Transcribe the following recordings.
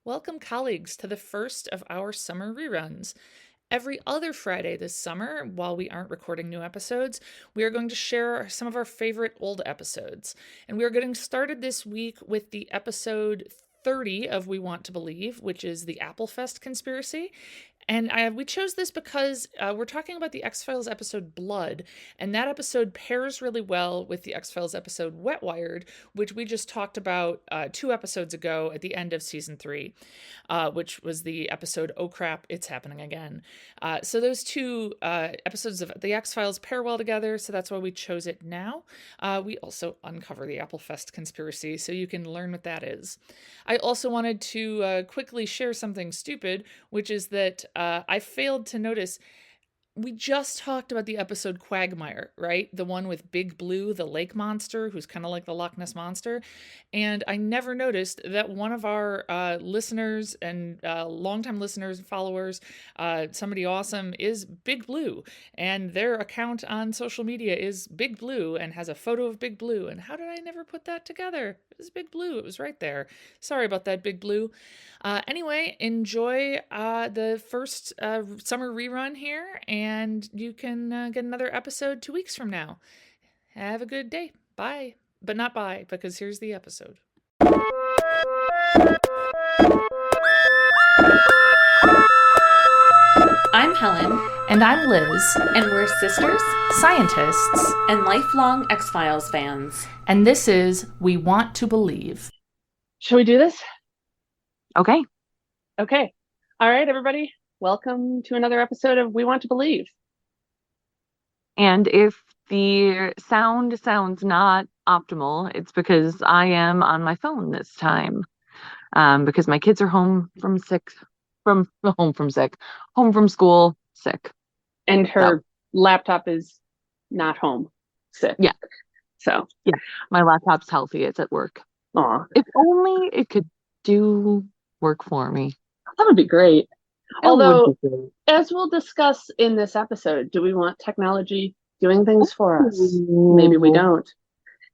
Welcome, colleagues, to the first of our summer reruns. Every other Friday this summer, while we aren't recording new episodes, we are going to share some of our favorite old episodes. And we are getting started this week with the episode 30 of We Want to Believe, which is the Applefest conspiracy. And we chose this because we're talking about the X-Files episode Blood, and that episode pairs really well with the X-Files episode Wet Wired, which we just talked about 2 episodes ago at the end of season 3, which was the episode Oh Crap, It's Happening Again. So those 2 episodes of the X-Files pair well together, so that's why we chose it now. We also uncover the Applefest conspiracy, so you can learn what that is. I also wanted to quickly share something stupid, which is that I failed to notice we just talked about the episode Quagmire, right? The one with Big Blue, the lake monster, who's kind of like the Loch Ness monster. And I never noticed that one of our listeners and longtime listeners and followers, somebody awesome, is Big Blue. And their account on social media is Big Blue and has a photo of Big Blue. And how did I never put that together? It was Big Blue. It was right there. Sorry about that, Big Blue. Anyway, enjoy the first summer rerun here, and you can get another episode 2 weeks from now. Have a good day. Bye. But not bye, because here's the episode. I'm Helen. And I'm Liz. And we're sisters, Scientists. and lifelong X-Files fans. And this is We Want to Believe. Shall we do this? Okay. Okay. All right, everybody. Welcome to another episode of We Want to Believe. And if the sound sounds not optimal, it's because I am on my phone this time. Because my kids are home from school, sick. And her laptop is not home, sick. Yeah. So. Yeah. My laptop's healthy. It's at work. Aw. If only it could do work for me. That would be great. It Although, would be great. as we'll discuss in this episode, do we want technology doing things for us? Maybe we don't.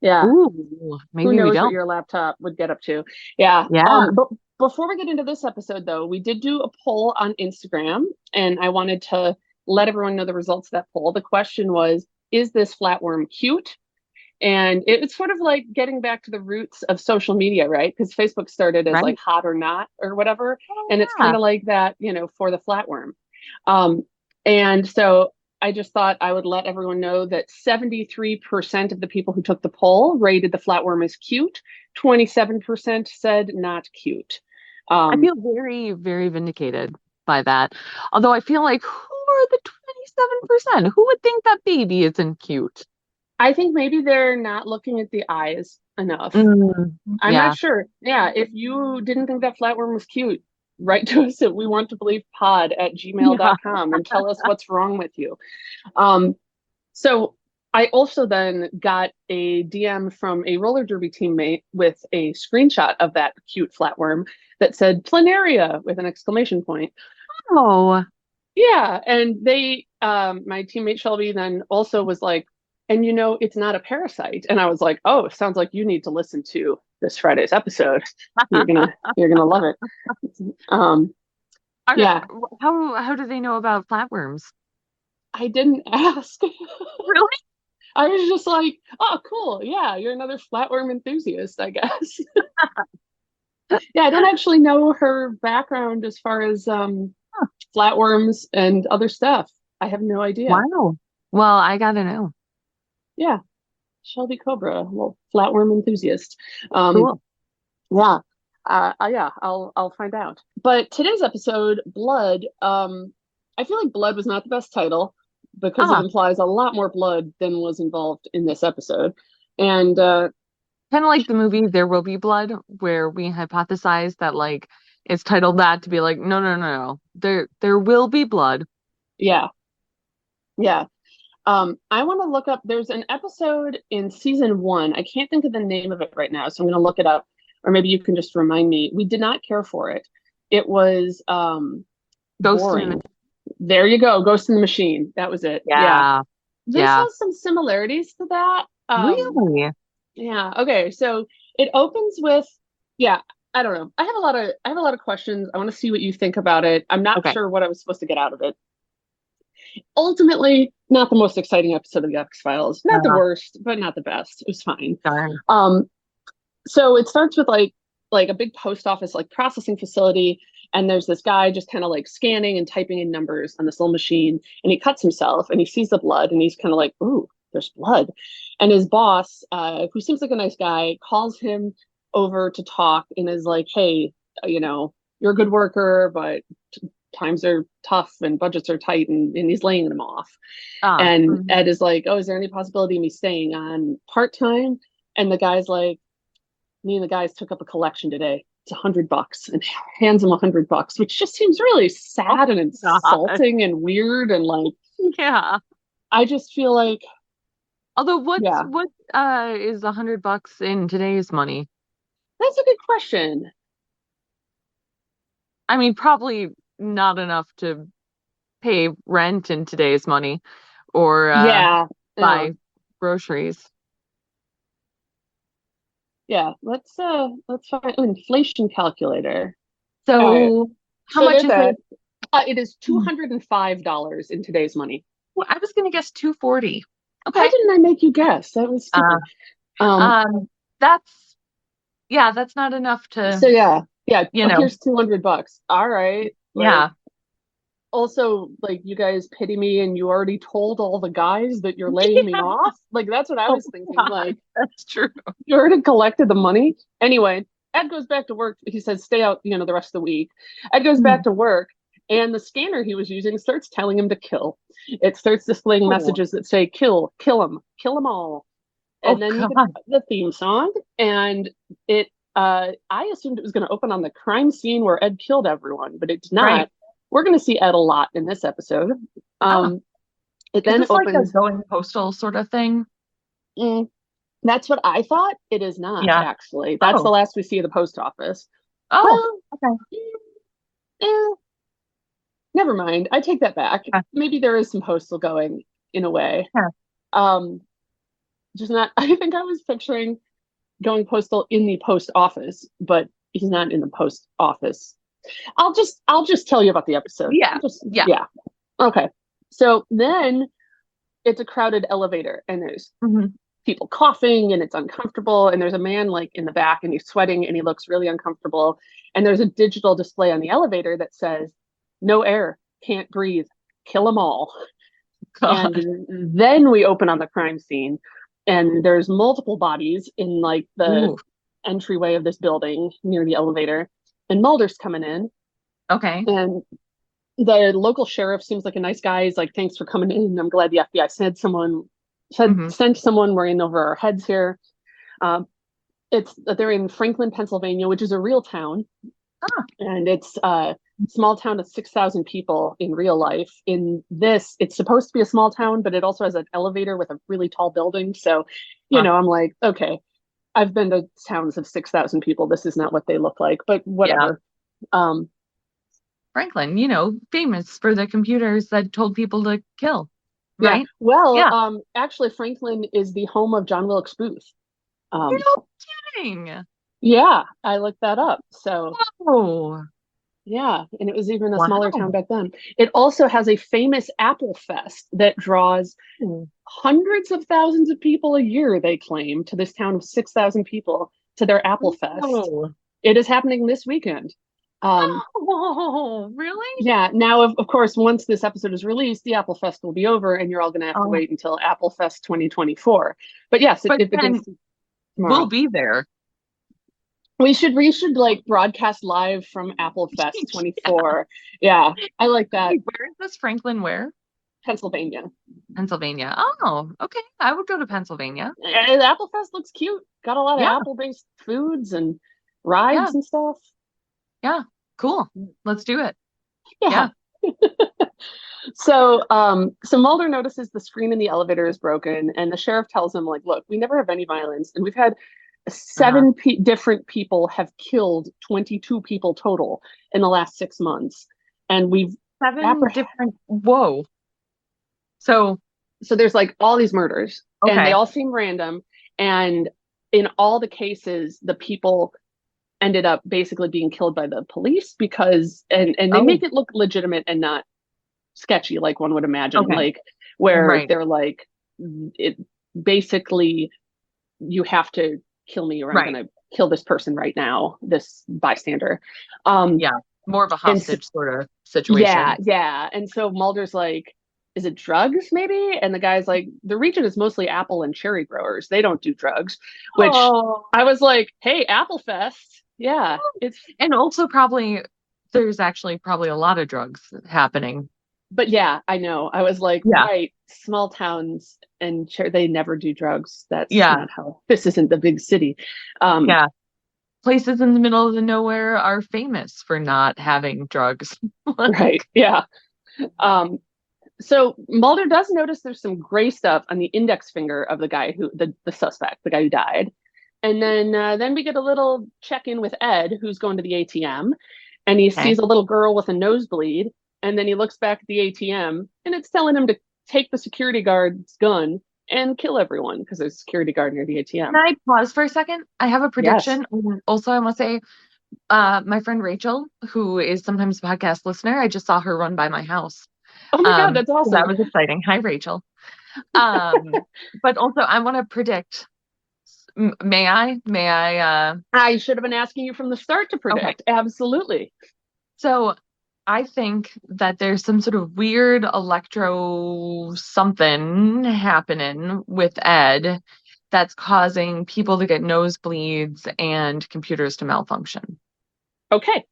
Yeah. Ooh, maybe Who knows we what don't. your laptop would get up to? Yeah. Yeah. But before we get into this episode, though, we did do a poll on Instagram, and I wanted to let everyone know the results of that poll. The question was, is this flatworm cute? And it's sort of like getting back to the roots of social media, right? Because Facebook started as like hot or not or whatever. And it's kind of like that, for the flatworm. And so I just thought I would let everyone know that 73% of the people who took the poll rated the flatworm as cute. 27% said not cute. I feel very, very vindicated by that. Although I feel like, who are the 27%? Who would think that baby isn't cute? I think maybe they're not looking at the eyes enough. I'm not sure. Yeah, if you didn't think that flatworm was cute, write to us at wewanttoBelievePod@gmail.com and tell us what's wrong with you. So I also then got a DM from a roller derby teammate with a screenshot of that cute flatworm that said planaria with an exclamation point. Oh. Yeah, and they, my teammate Shelby then also was like, and it's not a parasite. And I was like, oh, sounds like you need to listen to this Friday's episode. You're gonna love it. Yeah. How do they know about flatworms? I didn't ask. Really? I was just like, oh, cool. Yeah, you're another flatworm enthusiast, I guess. Yeah, I don't actually know her background as far as flatworms and other stuff. I have no idea. Wow. Well, I gotta know. Yeah. Shelby Cobra, well, flatworm enthusiast. Cool. Yeah. Yeah, I'll find out. But today's episode, Blood, I feel like Blood was not the best title because it implies a lot more blood than was involved in this episode. And kind of like the movie There Will Be Blood, where we hypothesized that like it's titled that to be like, no. There will be blood. Yeah. Yeah. I want to look up, there's an episode in season 1. I can't think of the name of it right now, so I'm going to look it up, or maybe you can just remind me. We did not care for it. It was Ghost boring. There you go, Ghost in the Machine. That was it. Yeah. This has some similarities to that. Really? Yeah. Okay. So it opens with, I don't know. I have a lot of questions. I want to see what you think about it. I'm not Okay. sure what I was supposed to get out of it. Ultimately, not the most exciting episode of the X-Files. Not the worst, but not the best. It was fine. Darn. Um, so it starts with like a big post office like processing facility, and there's this guy just kind of like scanning and typing in numbers on this little machine, and he cuts himself and he sees the blood and he's kind of like, ooh, there's blood. And his boss, who seems like a nice guy, calls him over to talk and is like, hey, you're a good worker, but times are tough and budgets are tight, and he's laying them off. And Ed is like, oh, is there any possibility of me staying on part-time? And the guy's like, me and the guys took up a collection today. It's $100, and hands him $100, which just seems really sad and insulting and weird. And like, Yeah. I just feel like, Although what yeah, is $100 in today's money? that's a good question. I mean, probably not enough to pay rent in today's money or Yeah, buy groceries. yeah. Let's find inflation calculator. So All right. how So much there's is that. it? It is $205 in today's money. Well, I was gonna guess 240. Why Okay. didn't I make you guess? That was stupid. That's that's not enough So to, yeah, yeah. you know, Here's $200. All right. Like, yeah. also, like, you guys pity me, and you already told all the guys that you're laying me Yeah. off. Like, that's what I Oh was thinking. God, Like, that's true. you already collected the money. Anyway, Ed goes back to work. He says, stay out, the rest of the week. Ed goes back to work, and the scanner he was using starts telling him to kill. It starts displaying Oh, messages that say, kill them all. oh And then you get God. the theme song, and I assumed it was going to open on the crime scene where Ed killed everyone, but it did Right. not. We're going to see Ed a lot in this episode. Oh, It is then this like a opens. going postal sort of thing? mm, that's what I thought. It is not, Yeah. actually. That's the Oh. last we see of the post office. Oh. Well, Okay. eh, never mind. I take that back. Maybe there is some postal going in a way. Yeah. Um, just not. I think I was picturing going postal in the post office, but he's not in the post office. I'll just tell you about the episode. Yeah. Yeah. Yeah. Okay. So then it's a crowded elevator, and there's people coughing, and it's uncomfortable, and there's a man like in the back, and he's sweating, and he looks really uncomfortable, and there's a digital display on the elevator that says, no air, can't breathe, kill them all. God. And then we open on the crime scene, and there's multiple bodies in like the Ooh. entryway of this building near the elevator, and Mulder's coming in, Okay. and the local sheriff seems like a nice guy. He's like, thanks for coming in. I'm glad the FBI sent someone. We're in over our heads here. They're in Franklin, Pennsylvania, which is a real town. And it's a small town of 6,000 people in real life. In this, it's supposed to be a small town, but it also has an elevator with a really tall building. So, I'm like, okay, I've been to towns of 6,000 people. This is not what they look like, but whatever. Yeah. Franklin, famous for the computers that told people to kill, Yeah. right? Well, Yeah. Actually, Franklin is the home of John Wilkes Booth. You're no kidding. Yeah, I looked that up. So, Whoa. yeah, and it was even a smaller town Wow. back then. It also has a famous Applefest that draws hundreds of thousands of people a year, they claim, to this town of 6,000 people to their Applefest. Oh. It is happening this weekend. Oh, really? Yeah. Now, of course, once this episode is released, the Applefest will be over, and you're all going to have to wait until Applefest 2024. But yes, But it begins tomorrow. We'll be there. We should like broadcast live from Applefest 24. Yeah, I like that. Wait, where is this? Franklin, where? Pennsylvania. Pennsylvania. Oh, okay. I would go to Pennsylvania. And Applefest looks cute. Got a lot of apple-based foods and rides and stuff. Yeah, cool. Let's do it. Yeah. So Mulder notices the screen in the elevator is broken, and the sheriff tells him, like, look, we never have any violence, and we've had seven different people have killed 22 people total in the last 6 months, and we've different. Whoa. So there's like all these murders, and okay. they all seem random, and in all the cases, the people ended up basically being killed by the police because and they make it look legitimate and not sketchy like one would imagine, Okay. like where Right. they're like, it basically, you have to kill me or I'm Right. gonna kill this person right now, this bystander. Yeah. More of a And hostage sort of situation. yeah. And so Mulder's like, is it drugs maybe? And the guy's like, the region is mostly apple and cherry growers. They don't do drugs, which Oh. I was like, hey, Applefest. Yeah. It's And also there's actually probably a lot of drugs happening. but yeah, I know. I was like, Yeah. right, small towns and they never do drugs. That's Yeah. not how this isn't the big city. Yeah. Places in the middle of the nowhere are famous for not having drugs. Right. Yeah. Um, so Mulder does notice there's some gray stuff on the index finger of the guy the suspect, the guy who died. And then we get a little check in with Ed, who's going to the ATM, and he sees a little girl with a nosebleed. And then he looks back at the ATM, and it's telling him to take the security guard's gun and kill everyone because there's a security guard near the ATM. Can I pause for a second? I have a prediction. Yes. Also, I want to say, my friend Rachel, who is sometimes a podcast listener, I just saw her run by my house. Oh my God, that's awesome. That was exciting. Hi, Rachel. But also, I want to predict. May I? I should have been asking you from the start to predict. Okay. Absolutely. So I think that there's some sort of weird electro something happening with Ed that's causing people to get nosebleeds and computers to malfunction. Okay.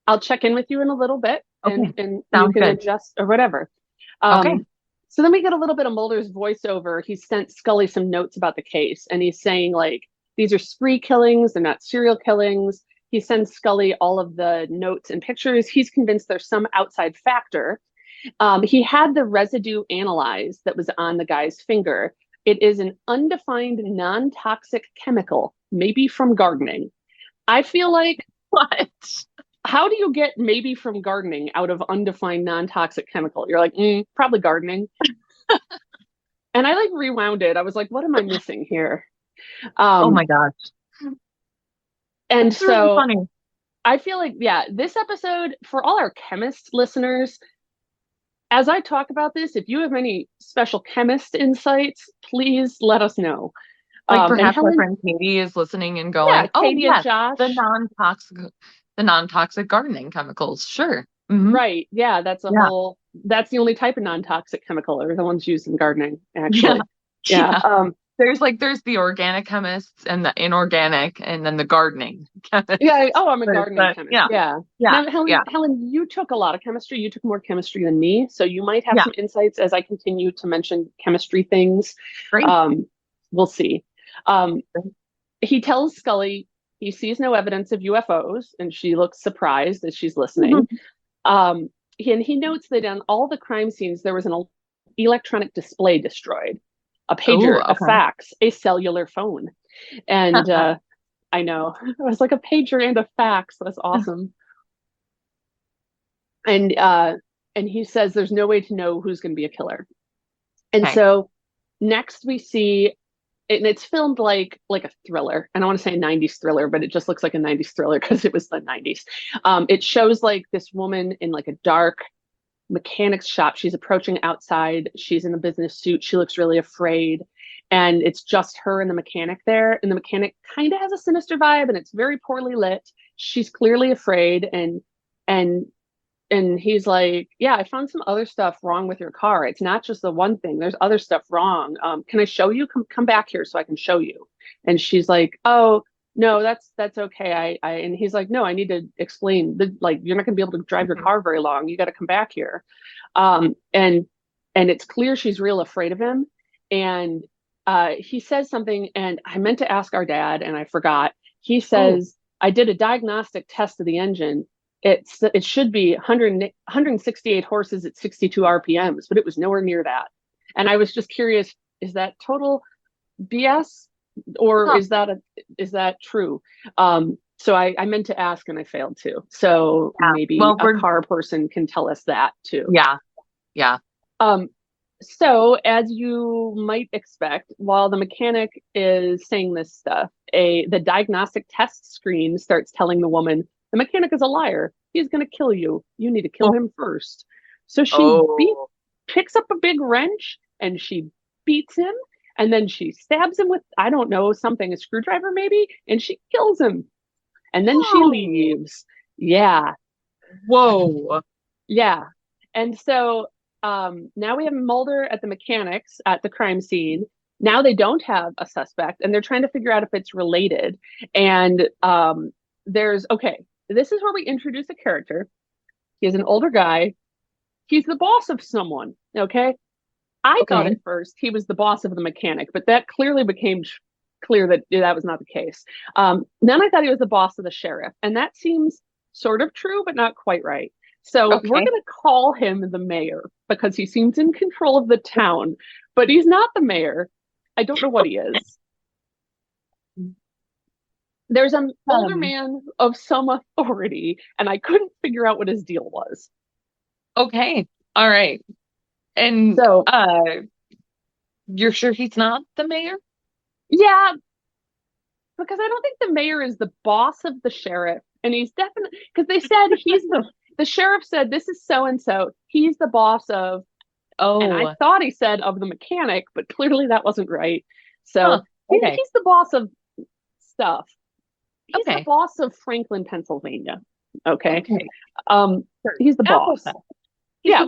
I'll check in with you in a little bit and you can adjust or whatever. Okay. So then we get a little bit of Mulder's voiceover. He sent Scully some notes about the case, and he's saying, like, these are spree killings, they're not serial killings. He sends Scully all of the notes and pictures. He's convinced there's some outside factor. He had the residue analyzed that was on the guy's finger. It is an undefined non-toxic chemical, maybe from gardening. I feel like, what? How do you get maybe from gardening out of undefined non-toxic chemical? You're like, probably gardening. And I like rewound it. I was like, what am I missing here? Oh my gosh. And That's so really funny. I feel like, yeah, this episode, for all our chemist listeners, as I talk about this, if you have any special chemist insights, please let us know. Like perhaps my friend Katie is listening and going, yeah, Katie and Josh. The non-toxic gardening chemicals. Sure. Mm-hmm. Right. Yeah. That's that's the only type of non-toxic chemical, or the ones used in gardening, actually. Yeah. There's the organic chemists and the inorganic and then the gardening chemists. Yeah. Oh, I'm a gardening chemist. Yeah. Now, Helen, you took a lot of chemistry. You took more chemistry than me. So you might have some insights as I continue to mention chemistry things. Great. We'll see. He tells Scully he sees no evidence of UFOs, and she looks surprised as she's listening. And he notes that on all the crime scenes, there was an electronic display destroyed, a pager, a fax, a cellular phone. And I know, it was like a pager and a fax. That's awesome. And he says there's no way to know who's going to be a killer. And so next we see, and it's filmed like a thriller. And I want to say a 90s thriller, but it just looks like a 90s thriller because it was the 90s. It shows like this woman in like a dark mechanic's shop. She's approaching outside. She's in a business suit. She looks really afraid. And it's just her and the mechanic there. And the mechanic kind of has a sinister vibe, and it's very poorly lit. She's clearly afraid. And he's like, yeah, I found some other stuff wrong with your car. It's not just the one thing. There's other stuff wrong. Can I show you? Come back here so I can show you. And she's like, oh, no, that's okay. And he's like, no, I need to explain. You're not going to be able to drive your car very long. You got to come back here. And it's clear she's real afraid of him. And he says something, and I meant to ask our dad, and I forgot. He says, I did a diagnostic test of the engine. It should be 168 horses at 62 RPMs, but it was nowhere near that. And I was just curious, is that total BS, or is that true? So I meant to ask, and I failed to. So maybe a car person can tell us that too. Yeah. So, as you might expect, while the mechanic is saying this stuff, the diagnostic test screen starts telling the woman, the mechanic is a liar. He's going to kill you. You need to kill him first. So Oh. picks up a big wrench and she beats him. And then she stabs him with, I don't know, something, a screwdriver maybe, and she kills him. And then she leaves. Yeah. Whoa. Yeah. And so now we have Mulder at the mechanics at the crime scene. Now they don't have a suspect and they're trying to figure out if it's related. And okay, this is where we introduce a character. He's an older guy. He's the boss of someone. Okay. I thought at first he was the boss of the mechanic, but that clearly became clear that that was not the case. Then I thought he was the boss of the sheriff. And that seems sort of true, but not quite right. So we're going to call him the mayor because he seems in control of the town, but he's not the mayor. I don't know what he is. There's an older man of some authority, and I couldn't figure out what his deal was. Okay. All right. And so, you're sure he's not the mayor? Yeah, because I don't think the mayor is the boss of the sheriff. And he's definitely, because they said the sheriff said, this is so-and-so. He's the boss of, and I thought he said of the mechanic, but clearly that wasn't right. So he's the boss of stuff. He's the boss of Franklin, Pennsylvania. Okay. He's the boss. He's the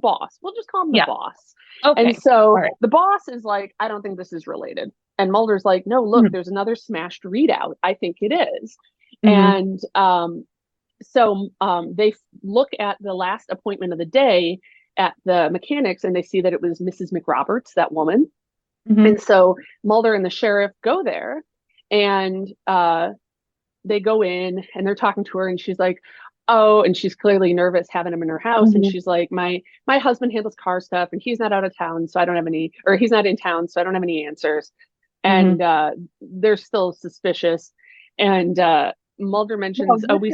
boss. We'll just call him the boss. Okay. And so the boss is like, I don't think this is related. And Mulder's like, no, look, there's another smashed readout. I think it is. And so they look at the last appointment of the day at the mechanics and they see that it was Mrs. McRoberts, that woman. And so Mulder and the sheriff go there and they go in and they're talking to her and she's like, oh, and she's clearly nervous having him in her house. And she's like, my husband handles car stuff and he's not out of town. So I don't have any, or he's not in town. So I don't have any answers. And they're still suspicious. And Mulder mentions, who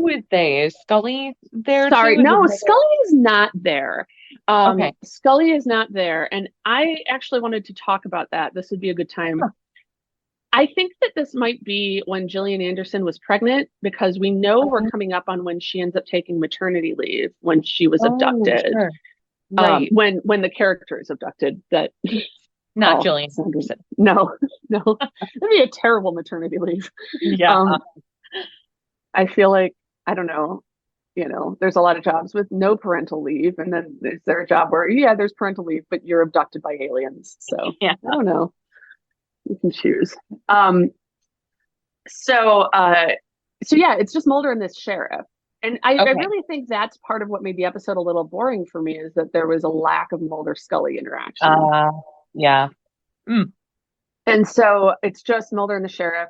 is they? Is Scully there? Sorry, no, Scully is not there. Scully is not there. And I actually wanted to talk about that. This would be a good time. I think that this might be when Gillian Anderson was pregnant because we know we're coming up on when she ends up taking maternity leave when she was abducted. Sure. Right. When the character is abducted, that not Gillian Anderson. No, that'd be a terrible maternity leave. Yeah. I feel like, I don't know, there's a lot of jobs with no parental leave. And then is there a job where, there's parental leave, but you're abducted by aliens. So I don't know. You can choose. So it's just Mulder and this sheriff. And I really think that's part of what made the episode a little boring for me is that there was a lack of Mulder-Scully interaction. Yeah. And so it's just Mulder and the sheriff.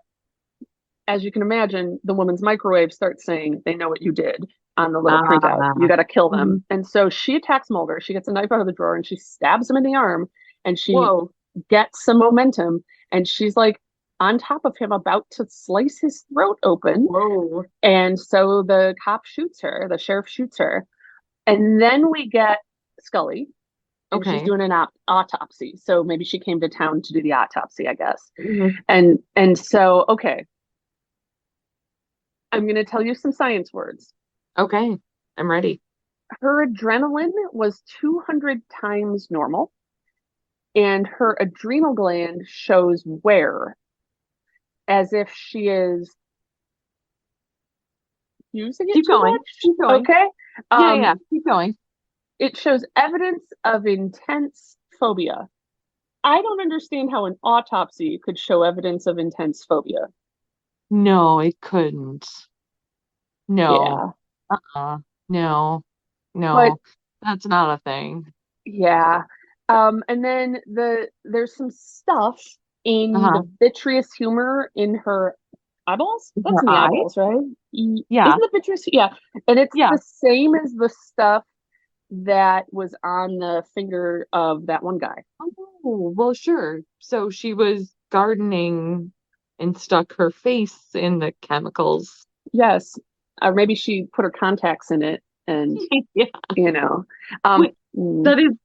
As you can imagine, the woman's microwave starts saying they know what you did on the little printout. You got to kill them. And so she attacks Mulder. She gets a knife out of the drawer and she stabs him in the arm and she gets some momentum. And she's like on top of him about to slice his throat open. Whoa. And so the cop shoots her. The sheriff shoots her. And then we get Scully. And she's doing an autopsy. So maybe she came to town to do the autopsy, I guess. And so, I'm going to tell you some science words. Okay, I'm ready. Her adrenaline was 200 times normal. And her adrenal gland shows where, as if she is using it Keep too going. much. Keep going. Okay. Keep going. It shows evidence of intense phobia. I don't understand how an autopsy could show evidence of intense phobia. No, it couldn't. No. Yeah. No. But, that's not a thing. Yeah. And then there's some stuff in the vitreous humor in her eyeballs. That's in the eyeballs, right? Yeah. Isn't the vitreous? Yeah. And it's the same as the stuff that was on the finger of that one guy. Oh, well, sure. So she was gardening and stuck her face in the chemicals. Yes. Or maybe she put her contacts in it and, Wait, that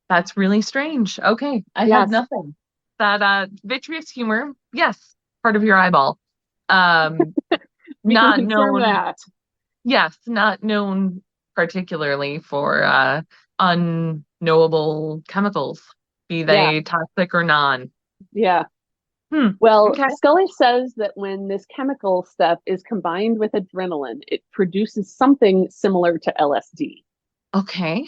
That's really strange. Okay, I had Yes, nothing. That vitreous humor, yes, part of your eyeball. Um, we can not confirm known, that. yes, not known particularly for unknowable chemicals, be Yeah, they toxic or non. yeah. Hmm. Well, Okay. Scully says that when this chemical stuff is combined with adrenaline, it produces something similar to LSD. Okay.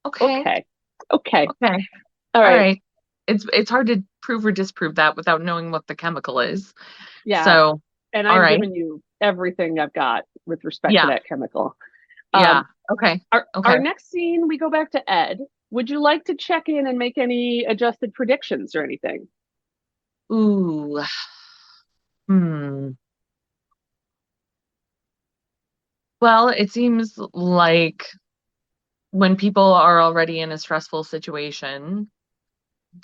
Okay. Okay. Okay. Okay. All All right. right. It's hard to prove or disprove that without knowing what the chemical is. Yeah. So, And all I've right. given you everything I've got with respect to Yeah. that chemical. Yeah. Um, Okay. Okay. our next scene, we go back to Ed. Would you like to check in and make any adjusted predictions or anything? Ooh. Hmm. Well, it seems like when people are already in a stressful situation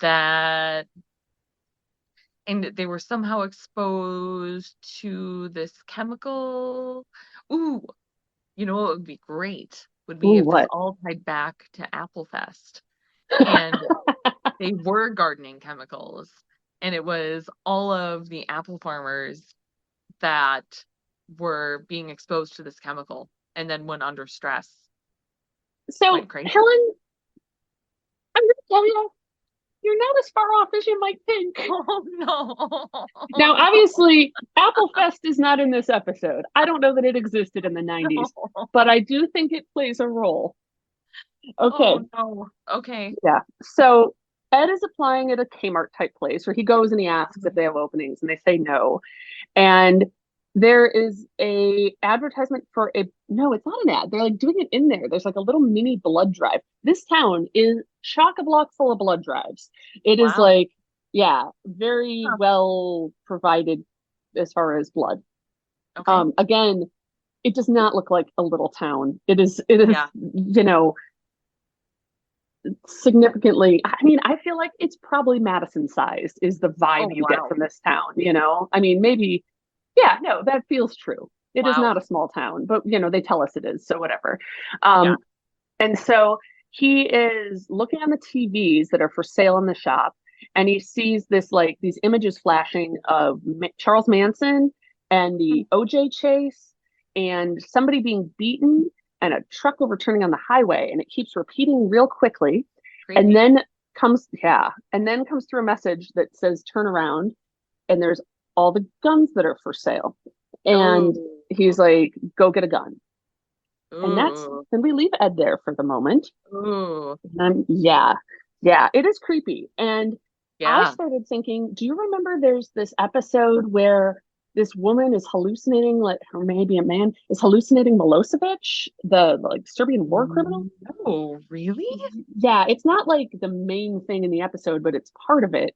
that and they were somehow exposed to this chemical. Ooh, you know what would be great would be Ooh, if this what? all tied back to Applefest and they were gardening chemicals and it was all of the apple farmers that were being exposed to this chemical and then when under stress So, went crazy. Helen, I'm going to tell you, you're not as far off as you might think. Oh no. Oh Now, no. obviously, Applefest is not in this episode. I don't know that it existed in the 90s, No. but I do think it plays a role. Okay, Oh no. Okay. yeah. So Ed is applying at a Kmart type place where he goes and he asks if they have openings and they say no. And there is a advertisement for a no, it's not an ad. They're like doing it in there. There's like a little mini blood drive. This town is chock a block full of blood drives. It is Wow. like, yeah, very Huh. well provided as far as blood. Okay. Again, it does not look like a little town. It is, Yeah. significantly, I mean, I feel like it's probably Madison sized is the Oh vibe you get wow. from this town. I mean, maybe, yeah, no, that feels true. It is Wow. not a small town, but they tell us it is, so whatever. Yeah. um and so he is looking on the TVs that are for sale in the shop, and he sees these images flashing of Charles Manson and Hmm. the OJ chase and somebody being beaten and a truck overturning on the highway, and it keeps repeating real quickly. And Creepy. then comes through a message that says turn around, and there's all the guns that are for sale. Oh. And he's like, go get a gun. And that's Ooh. then we leave Ed there for the moment. Ooh. Yeah, yeah, it is creepy. And I Yeah. started thinking, do you remember there's this episode where this woman is hallucinating, like, or maybe a man is hallucinating Milosevic, the like Serbian war criminal? Oh, really? Yeah, it's not like the main thing in the episode, but it's part of it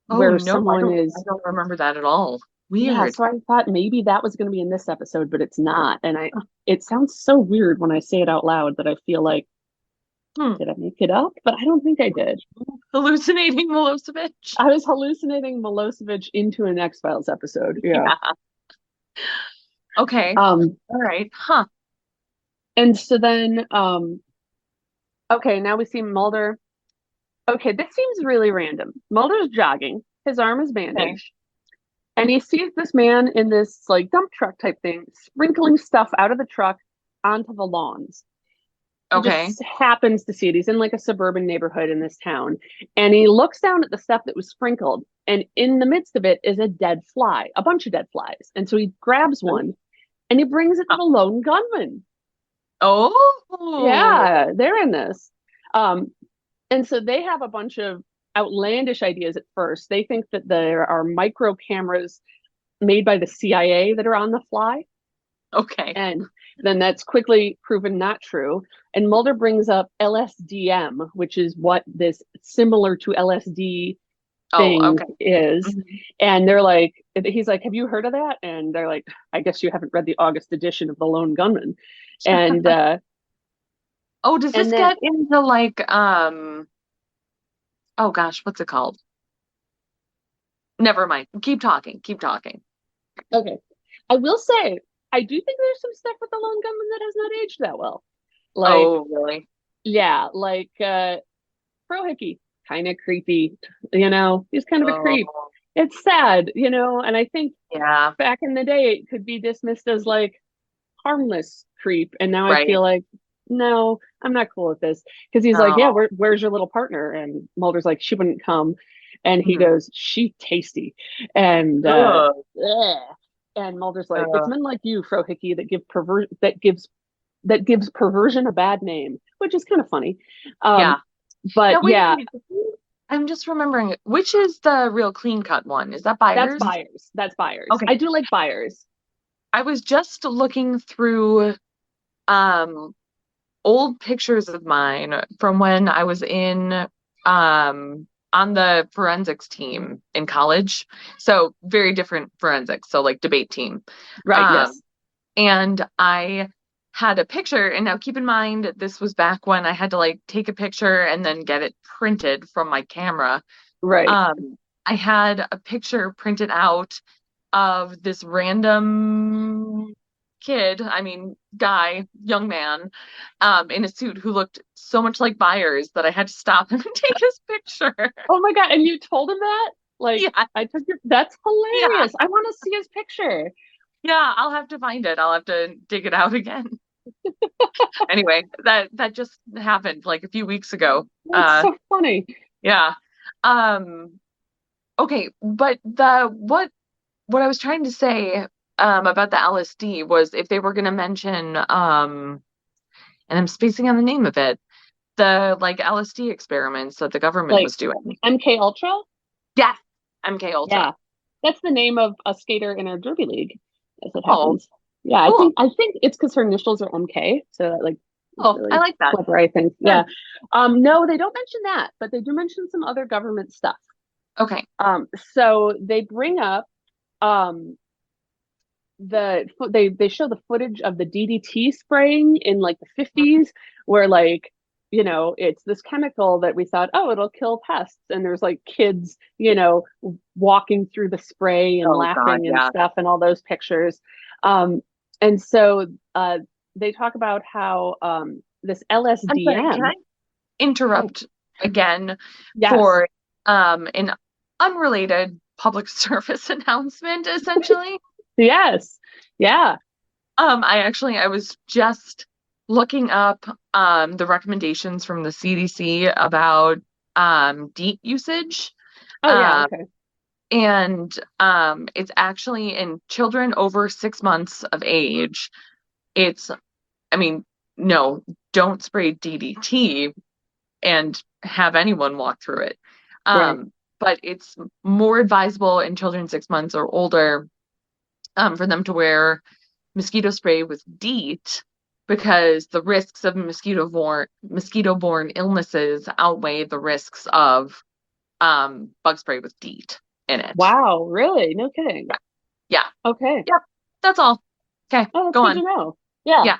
Oh where no, someone I is, don't remember that at all. yeah, Weird. so I thought maybe that was going to be in this episode, but it's not. And it sounds so weird when I say it out loud that I feel like, Hmm. did I make it up? But I don't think I did. Hallucinating Milosevic. I was hallucinating Milosevic into an X-Files episode. Yeah. Yeah. Okay. Um, All right. Huh. and so then, okay, now we see Mulder. Okay, this seems really random. Mulder's jogging, his arm is Okay. bandaged, and he sees this man in this like dump truck type thing, sprinkling stuff out of the truck onto the lawns. He Okay. just happens to see it. He's in like a suburban neighborhood in this town, and he looks down at the stuff that was sprinkled, and in the midst of it is a dead fly, a bunch of dead flies. And so he grabs one and he brings it to the lone gunman. Oh. Yeah, they're in this. Um, and so they have a bunch of outlandish ideas at first. They think that there are micro cameras made by the CIA that are on the fly. Okay. And then that's quickly proven not true. And Mulder brings up LSDM, which is what this similar to LSD Oh, thing okay. is. Mhm. And he's like, have you heard of that? And they're like, I guess you haven't read the August edition of The Lone Gunman. And Oh, does and this then get into like oh gosh, what's it called? Never mind. Keep talking. Keep talking. okay, I will say I do think there's some stuff with The Lone Gunman that has not aged that well. Like, Oh, really? yeah, Frohickey, kind of creepy, you know, he's kind of a creep. Oh, It's sad, you know, and I think yeah, back in the day it could be dismissed as like harmless creep. And now I right. feel like, no, I'm not cool with this. Because he's like, yeah, No. where's your little partner? And Mulder's like, she wouldn't come. And he Mhm. goes, she tasty. And Ugh. ugh. And Mulder's like, it's Ugh. men like you, Frohickey, that gives perversion a bad name, which is kind of funny. Yeah. But Now, wait a yeah, minute. I'm just remembering, which is the real clean cut one? Is that that's Byers? Byers. That's Byers. Okay. I do like Byers. I was just looking through um old pictures of mine from when I was in on the forensics team in college. So very different forensics, so like debate team. Right. Um Yes. and I had a picture, and now keep in mind this was back when I had to like take a picture and then get it printed from my camera. Right. I had a picture printed out of this random kid, I mean, guy, young man, in a suit who looked so much like Byers that I had to stop him and take his picture. Oh my God. And you told him that? Like, Yeah, I took your, that's yeah, hilarious. I want to see his picture. yeah. I'll have to find it. I'll have to dig it out again. Anyway, that just happened like a few weeks ago. That's so funny. Yeah. Um, okay, but the what I was trying to say about the LSD was if they were going to mention and I'm spacing on the name of it, the like LSD experiments that the government Like was doing. MK Ultra? Yes, MK Ultra. Yeah. That's the name of a skater in our derby league, as it Oh, happens. Yeah, cool. I think it's because her initials are MK. So that like is Oh, I really like that. clever, I think. Yeah. Yeah. No, they don't mention that, but they do mention some other government stuff. Okay. So they bring up um they show the footage of the DDT spraying in like the 50s where like you know it's this chemical that we thought oh it'll kill pests and there's like kids you know walking through the spray and Oh God, laughing and yeah. stuff and all those pictures and so they talk about how this I'm sorry, can LSDM I interrupt again yes for an unrelated public service announcement, essentially? yes yeah I was just looking up the recommendations from the CDC about DEET usage. oh yeah Um, okay and it's actually in children over 6 months of age. It's, I mean, no, don't spray DDT and have anyone walk through it. right But it's more advisable in children 6 months or older for them to wear mosquito spray with DEET because the risks of mosquito-borne illnesses outweigh the risks of bug spray with DEET in it. wow really no kidding Yeah. Yeah. okay Yep. That's all. Okay, oh that's go good to on. know yeah Yeah.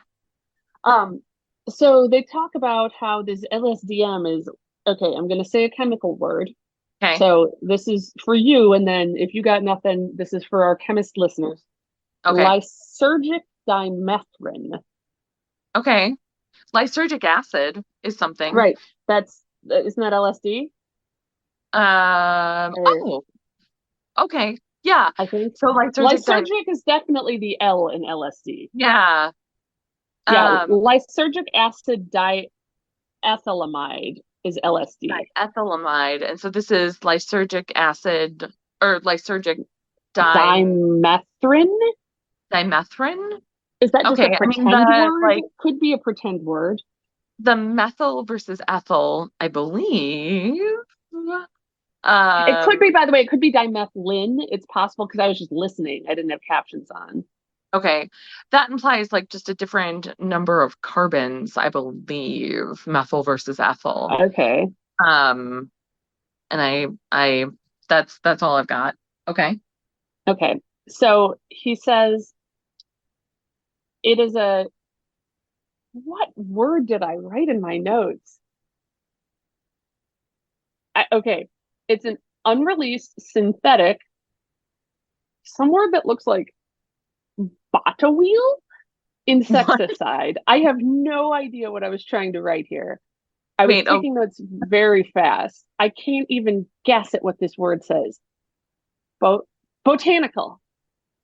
Um, so they talk about how this LSDM is okay. I'm going to say a chemical word. Okay. So this is for you, and then if you got nothing, this is for our chemist listeners. Okay. Lysergic dimethrin. Okay. Lysergic acid is something. Right. That's isn't that LSD? Or Oh, okay. Yeah. I think So lysergic is definitely the L in LSD. yeah. Yeah, Um, lysergic acid diethylamide is LSD. Ethylamide. And so this is lysergic acid or lysergic Dimethrin? dimethrin. Is that just a Okay, I mean pretend the word? like Could be a pretend word. the methyl versus ethyl, I believe. It could be, Um, by the way, it could be dimethyl. It's possible because I was just listening. I didn't have captions on. okay. That implies like just a different number of carbons, I believe, methyl versus ethyl. Okay. Um, and I that's all I've got. Okay. Okay. So he says it is a what word did I write in my notes? Okay. It's an unreleased synthetic, some word that looks like botawheel What? insecticide. I have no idea what I was trying to write here. I was Wait, taking notes very fast. I can't even guess at what this word says. Botanical.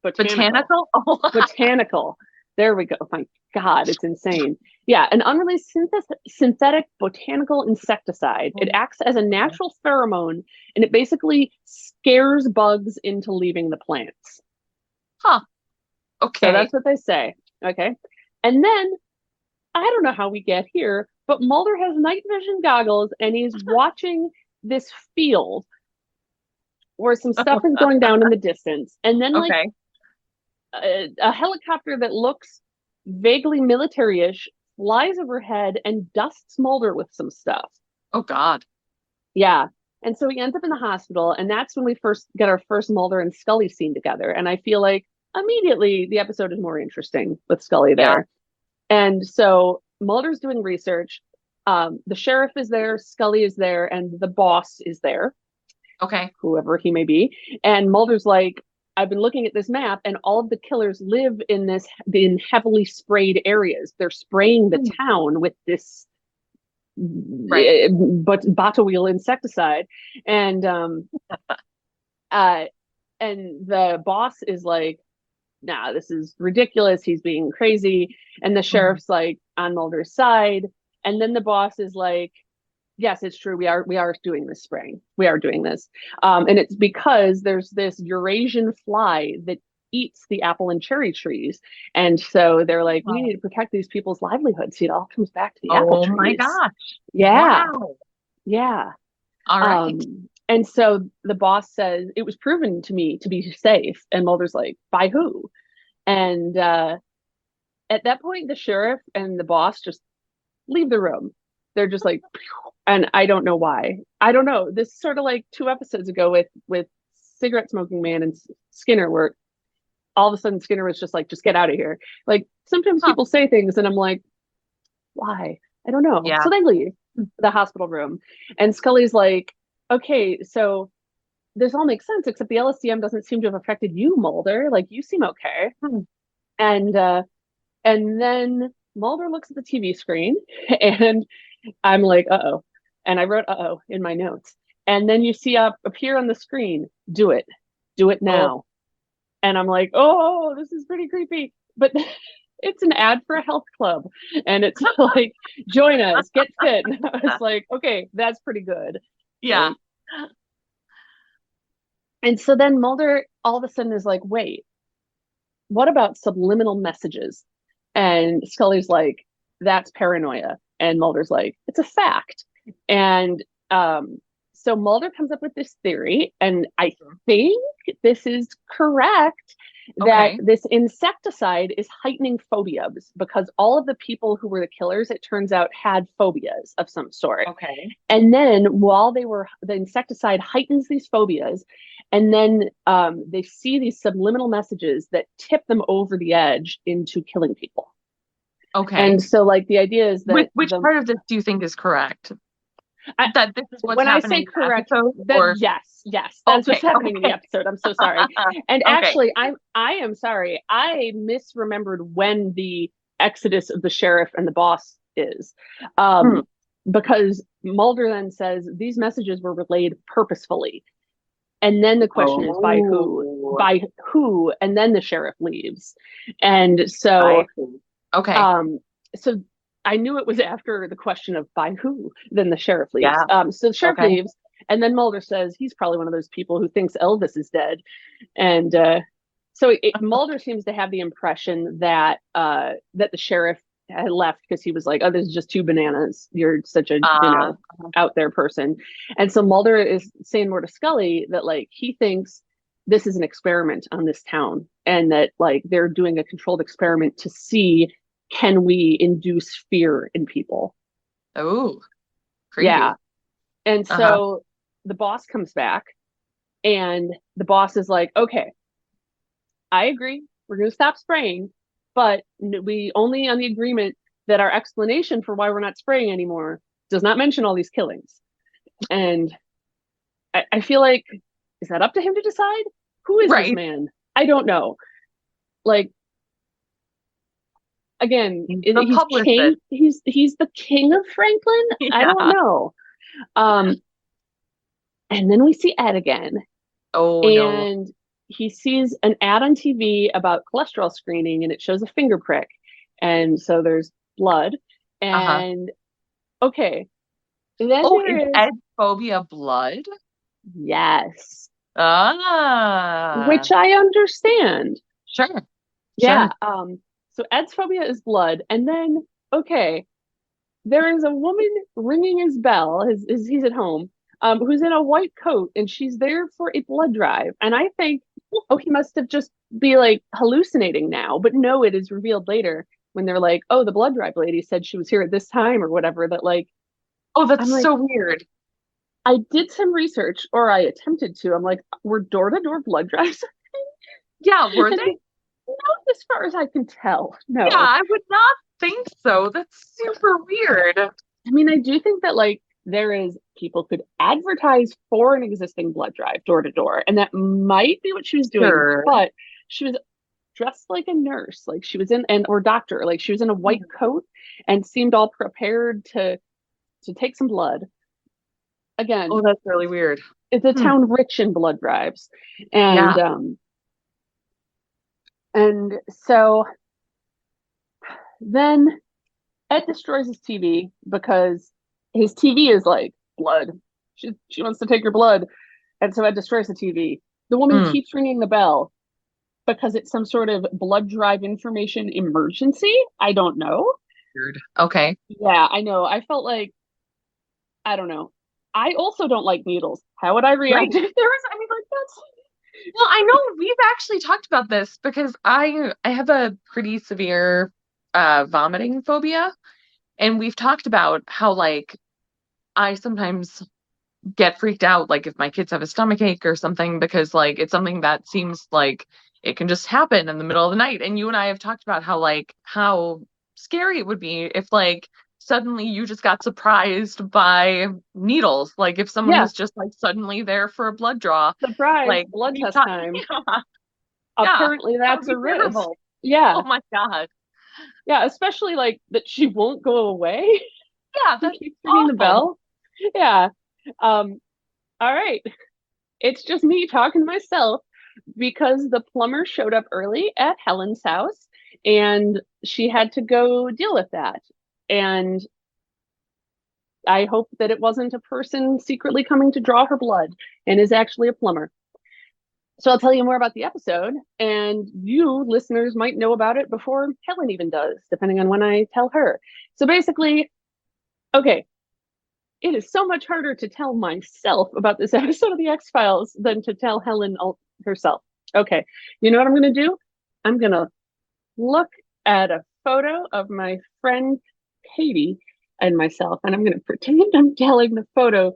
botanical? Oh, Botanical. There we go. My God, it's insane. Yeah, an unreleased synthetic botanical insecticide. It acts as a natural pheromone, and it basically scares bugs into leaving the plants. huh. So Okay. that's what they say. Okay. And then I don't know how we get here, but Mulder has night vision goggles and he's watching this field where some stuff is going down in the distance. And then, like, Okay. a helicopter that looks vaguely military-ish flies overhead and dusts Mulder with some stuff. Oh God. Yeah. And so he ends up in the hospital, and that's when we first get our first Mulder and Scully scene together. And I feel like immediately the episode is more interesting with Scully there. Yeah. And so Mulder's doing research. The sheriff is there, Scully is there, and the boss is there. Okay. Whoever he may be. And Mulder's like, I've been looking at this map, and all of the killers live in heavily sprayed areas. They're spraying the town with this bottle wheel insecticide. And and the boss is like, nah, this is ridiculous. He's being crazy. And the sheriff's like on Mulder's side. And then the boss is like, yes, it's true. We are doing this spraying. We are doing this. And it's because there's this Eurasian fly that eats the apple and cherry trees. And so they're like, we need to protect these people's livelihoods. See, it all comes back to the apple trees. Oh my gosh. Yeah. Wow. Yeah. All right. And so the boss says, it was proven to me to be safe. And Mulder's like, by who? And at that point, the sheriff and the boss just leave the room. They're just like, and I don't know why. I don't know. This is sort of like 2 episodes ago with Cigarette Smoking Man and Skinner, where all of a sudden Skinner was just like, just get out of here. Like, sometimes people say things and I'm like, why? I don't know. Yeah. So they leave the hospital room. And Scully's like, okay, so this all makes sense, except the LSTM doesn't seem to have affected you, Mulder. Like, you seem okay. And then Mulder looks at the TV screen and I'm like, uh-oh. And I wrote uh-oh in my notes. And then you see appear on the screen, do it now. And I'm like, oh, this is pretty creepy. But it's an ad for a health club. And it's like, join us, get fit. And I was like, okay, that's pretty good. Yeah. Right? And so then Mulder all of a sudden is like, wait, what about subliminal messages? And Scully's like, that's paranoia. And Mulder's like, it's a fact. And so Mulder comes up with this theory, and I think this is correct, that this insecticide is heightening phobias, because all of the people who were the killers, it turns out, had phobias of some sort. Okay. And then while the insecticide heightens these phobias, and then they see these subliminal messages that tip them over the edge into killing people. Okay. And so, like, the idea is that which part of this do you think is correct? That this is what's when happening. I say correct, yes, that's what's happening in the episode. I'm so sorry. And actually, I am sorry. I misremembered when the exodus of the sheriff and the boss is, because Mulder then says these messages were relayed purposefully, and then the question is by who? By who? And then the sheriff leaves, and so so I knew it was after the question of by who, then the sheriff leaves. Yeah. So the sheriff leaves, and then Mulder says he's probably one of those people who thinks Elvis is dead. And so Mulder seems to have the impression that that the sheriff had left because he was like, oh, this is just 2 bananas. You're such a out there person. And so Mulder is saying more to Scully that, like, he thinks this is an experiment on this town, and that, like, they're doing a controlled experiment to see, can we induce fear in people? Oh, creepy. Yeah. And so the boss comes back, and the boss is like, okay, I agree. We're going to stop spraying, but we only on the agreement that our explanation for why we're not spraying anymore does not mention all these killings. And I feel like, is that up to him to decide? Who is this man? I don't know. Like, again, The he's king. publicist. He's the king of Franklin. I don't Yeah. know. Um, and then we see Ed again, Oh no. and he sees an ad on TV about cholesterol screening, and it shows a finger prick, and so there's blood. Uh-huh. And okay, then Oh, is there is Ed's phobia blood? yes, Ah, which I understand. sure. Yeah. Sure. So Ed's phobia is blood, and then okay, there is a woman ringing his bell. He's at home, who's in a white coat, and she's there for a blood drive. And I think, oh, he must have just be like hallucinating now. But no, it is revealed later when they're like, oh, the blood drive lady said she was here at this time or whatever. That like, Oh, that's I'm like, so weird. I did some research, or I attempted to. I'm like, we're door to door blood drives. Yeah, were And they? no, as far as I can tell, Yeah, no. I would not think so. That's super weird. I mean, I do think that like there is people could advertise for an existing blood drive door to door, and that might be what she was doing, Sure. but she was dressed like a nurse, like she was in and or doctor, like she was in a white coat and seemed all prepared to take some blood. Oh, Again, that's really weird. it's a Hmm. town rich in blood drives. Yeah. And so then Ed destroys his TV because his TV is like blood. She wants to take your blood. And so Ed destroys the TV. The woman Hmm. keeps ringing the bell because it's some sort of blood drive information emergency. I don't know. Weird. Okay. Yeah, I know. I felt like, I don't know. I also don't like needles. How would I Right. react if there was, I mean, like, that's. Well, I know we've actually talked about this because I have a pretty severe vomiting phobia, and we've talked about how like I sometimes get freaked out like if my kids have a stomach ache or something because like it's something that seems like it can just happen in the middle of the night. And you and I have talked about how like how scary it would be if like suddenly you just got surprised by needles, like if someone Yeah, was just like suddenly there for a blood draw. surprise, Like blood we've test talked. time. Yeah, yeah, Apparently, that would that's be a risk. terrible. Yeah, Oh my God. yeah, especially like that she won't go away. Yeah, She that's keeps ringing the awful. bell. Yeah. Um, all right. It's just me talking to myself because the plumber showed up early at Helen's house and she had to go deal with that. And I hope that it wasn't a person secretly coming to draw her blood and is actually a plumber. So I'll tell you more about the episode, and you listeners might know about it before Helen even does, depending on when I tell her. So basically, okay, it is so much harder to tell myself about this episode of the X Files than to tell Helen herself. Okay, you know what I'm going to do? I'm going to look at a photo of my friend Katie and myself, and I'm going to pretend I'm telling the photo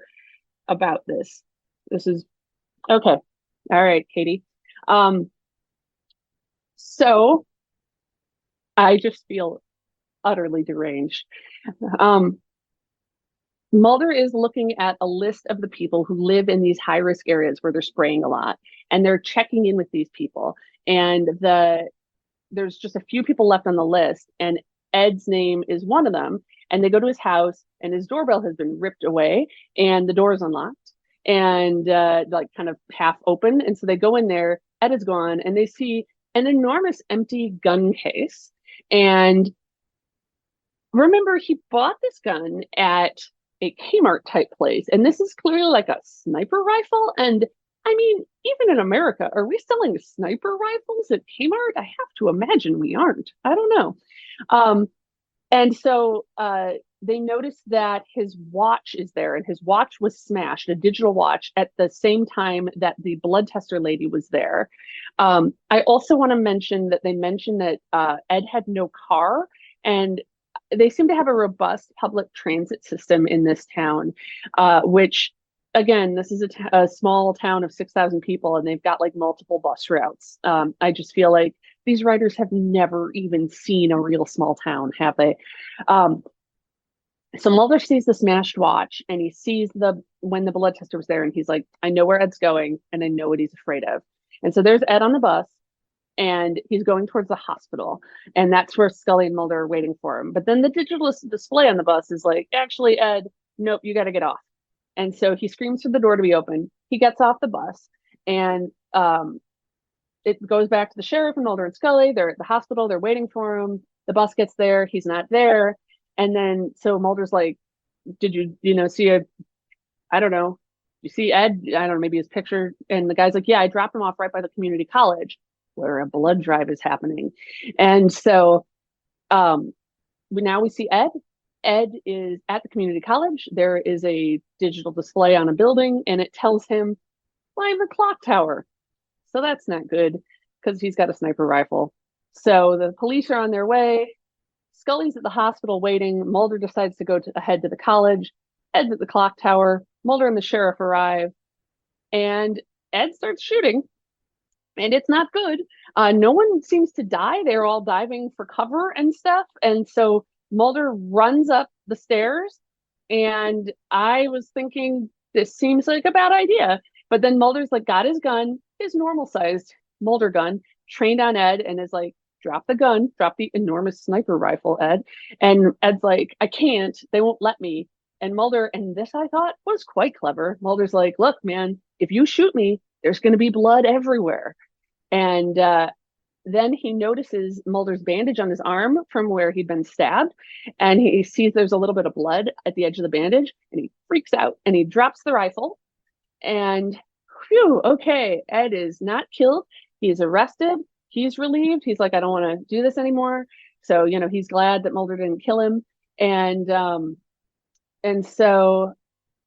about this. This is okay. All right, Katie. So I just feel utterly deranged. Um, Mulder is looking at a list of the people who live in these high risk areas where they're spraying a lot, and they're checking in with these people. And there's just a few people left on the list, and Ed's name is one of them. And they go to his house, and his doorbell has been ripped away, and the door is unlocked and like kind of half open. And so they go in there. Ed is gone, and they see an enormous empty gun case. And remember, he bought this gun at a Kmart type place, and this is clearly like a sniper rifle. And I mean, even in America, are we selling sniper rifles at Kmart? I have to imagine we aren't. I don't know. Um, and so they noticed that his watch is there, and his watch was smashed, a digital watch, at the same time that the blood tester lady was there. I also want to mention that they mentioned that Ed had no car, and they seem to have a robust public transit system in this town, which, again, this is a small town of 6,000 people, and they've got like multiple bus routes. I just feel like these writers have never even seen a real small town, have they? Um, so Mulder sees the smashed watch, and he sees when the blood tester was there, and he's like, I know where Ed's going, and I know what he's afraid of. And so there's Ed on the bus, and he's going towards the hospital. And that's where Scully and Mulder are waiting for him. But then the digital display on the bus is like, actually, Ed, nope, you got to get off. And so he screams for the door to be open. He gets off the bus, and it goes back to the sheriff and Mulder and Scully. They're at the hospital. They're waiting for him. The bus gets there. He's not there. And then so Mulder's like, did you see I don't know, you see Ed? I don't know, maybe his picture. And the guy's like, yeah, I dropped him off right by the community college where a blood drive is happening. And so now we see Ed. Ed is at the community college. There is a digital display on a building, and it tells him, climb the clock tower. So that's not good because he's got a sniper rifle. So the police are on their way. Scully's at the hospital waiting. Mulder decides to go ahead to the college. Ed's at the clock tower. Mulder and the sheriff arrive, and Ed starts shooting, and it's not good. No one seems to die. They're all diving for cover and stuff. And so Mulder runs up the stairs, and I was thinking, this seems like a bad idea. But then Mulder's like got his gun, his normal sized Mulder gun, trained on Ed, and is like, drop the gun, drop the enormous sniper rifle, Ed. And Ed's like, I can't, they won't let me. And Mulder, and this I thought was quite clever. Mulder's like, look, man, if you shoot me, there's going to be blood everywhere. And then he notices Mulder's bandage on his arm from where he'd been stabbed. And he sees there's a little bit of blood at the edge of the bandage. And he freaks out and he drops the rifle. And whew, okay, Ed is not killed. He's arrested. He's relieved. He's like, I don't want to do this anymore. So, he's glad that Mulder didn't kill him. And so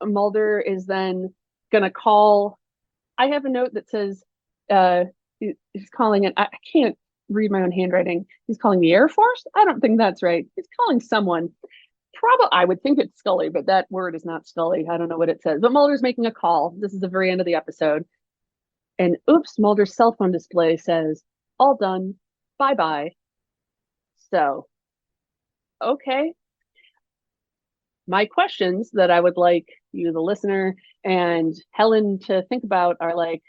Mulder is then going to call. I have a note that says he's calling it. I can't read my own handwriting. He's calling the Air Force. I don't think that's right. He's calling someone. Probably, I would think it's Scully, but that word is not Scully. I don't know what it says. But Mulder's making a call. This is the very end of the episode. And oops, Mulder's cell phone display says, all done. Bye-bye. So, okay. My questions that I would like you, the listener, and Helen to think about are like,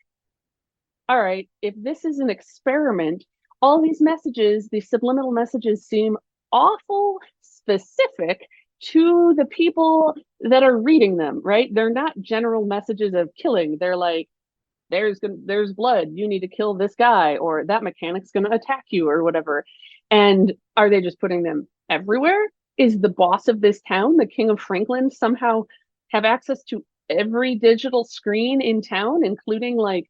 all right, if this is an experiment, all these messages, these subliminal messages seem awful specific to the people that are reading them, right? They're not general messages of killing. They're like, there's blood, you need to kill this guy, or that mechanic's going to attack you, or whatever. And are they just putting them everywhere? Is the boss of this town, the king of Franklin, somehow have access to every digital screen in town, including like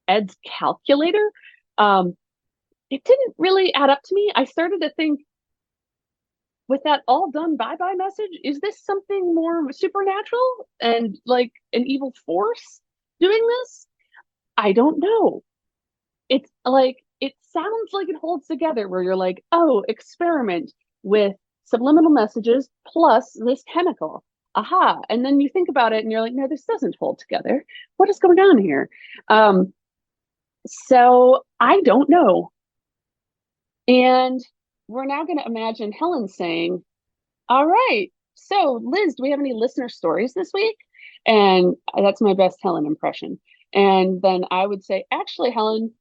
Ed's calculator? It didn't really add up to me. I started to think, with that all done bye-bye message, is this something more supernatural and like an evil force doing this? I don't know. It's like, it sounds like it holds together where you're like, oh, experiment with subliminal messages plus this chemical. Aha. And then you think about it and you're like, no, this doesn't hold together. What is going on here? So I don't know. And we're now going to imagine Helen saying, all right, so Liz, do we have any listener stories this week? And that's my best Helen impression. And then I would say, actually, Helen,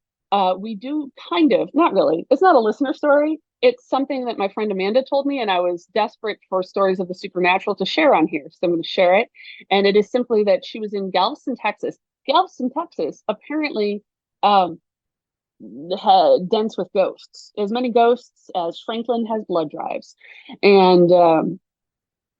we do kind of, not really. It's not a listener story. It's something that my friend Amanda told me, and I was desperate for stories of the supernatural to share on here. So I'm going to share it. And it is simply that she was in Galveston, Texas. Galveston, Texas, apparently dense with ghosts. As many ghosts as Franklin has blood drives. And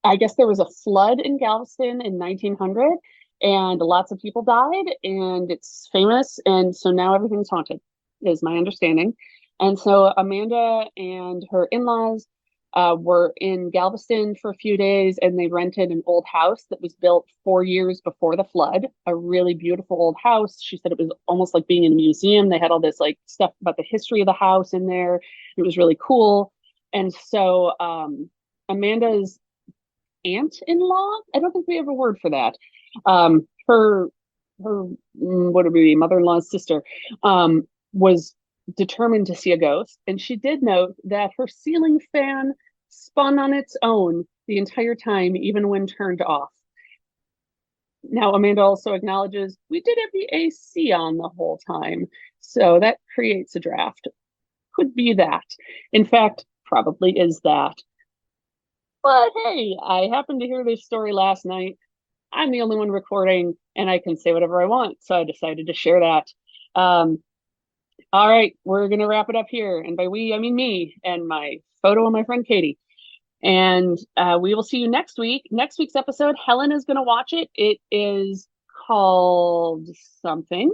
I guess there was a flood in Galveston in 1900, and lots of people died, and it's famous. And so now everything's haunted, is my understanding. And so Amanda and her in-laws were in Galveston for a few days, and they rented an old house that was built 4 years before the flood, a really beautiful old house. She said it was almost like being in a museum. They had all this like stuff about the history of the house in there. It was really cool. And so Amanda's aunt-in-law, I don't think we have a word for that. Her what would it be, mother-in-law's sister, was determined to see a ghost, and she did note that her ceiling fan spun on its own the entire time, even when turned off. Now, Amanda also acknowledges we did have the AC on the whole time, so that creates a draft. Could be that. In fact, probably is that. But hey, I happened to hear this story last night. I'm the only one recording, and I can say whatever I want, so I decided to share that. All right, we're going to wrap it up here. And by we, I mean me and my photo of my friend Katie. And we will see you next week. Next week's episode, Helen is going to watch it. It is called something.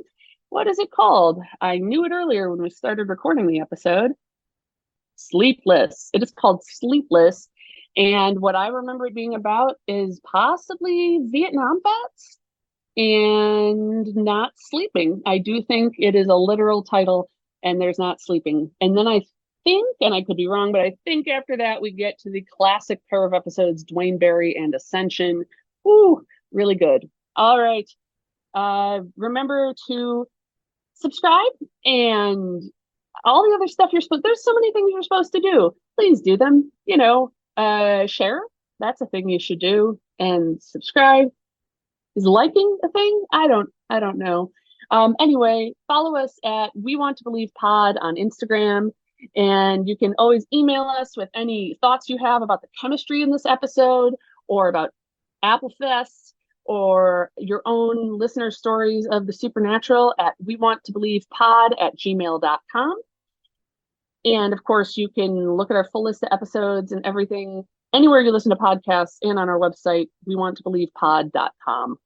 What is it called? I knew it earlier when we started recording the episode. Sleepless. It is called Sleepless. And what I remember it being about is possibly Vietnam vets and not sleeping. I do think it is a literal title and there's not sleeping. And then I think, and I could be wrong, but I think after that we get to the classic pair of episodes, Dwayne Barry and Ascension. Ooh, really good. All right. Remember to subscribe and all the other stuff there's so many things you're supposed to do. Please do them. Share. That's a thing you should do. And subscribe. Is liking a thing? I don't know. Anyway, follow us at We Want to Believe Pod on Instagram, and you can always email us with any thoughts you have about the chemistry in this episode, or about Applefest, or your own listener stories of the supernatural at wewanttobelievepod@gmail.com. And of course, you can look at our full list of episodes and everything anywhere you listen to podcasts and on our website, wewanttobelievepod.com.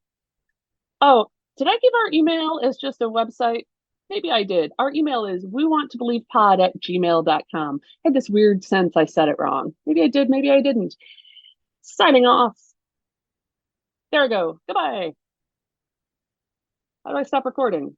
Oh, did I give our email as just a website? Maybe I did. Our email is wewanttobelievepod@gmail.com. I had this weird sense I said it wrong. Maybe I did, maybe I didn't. Signing off. There we go. Goodbye. How do I stop recording?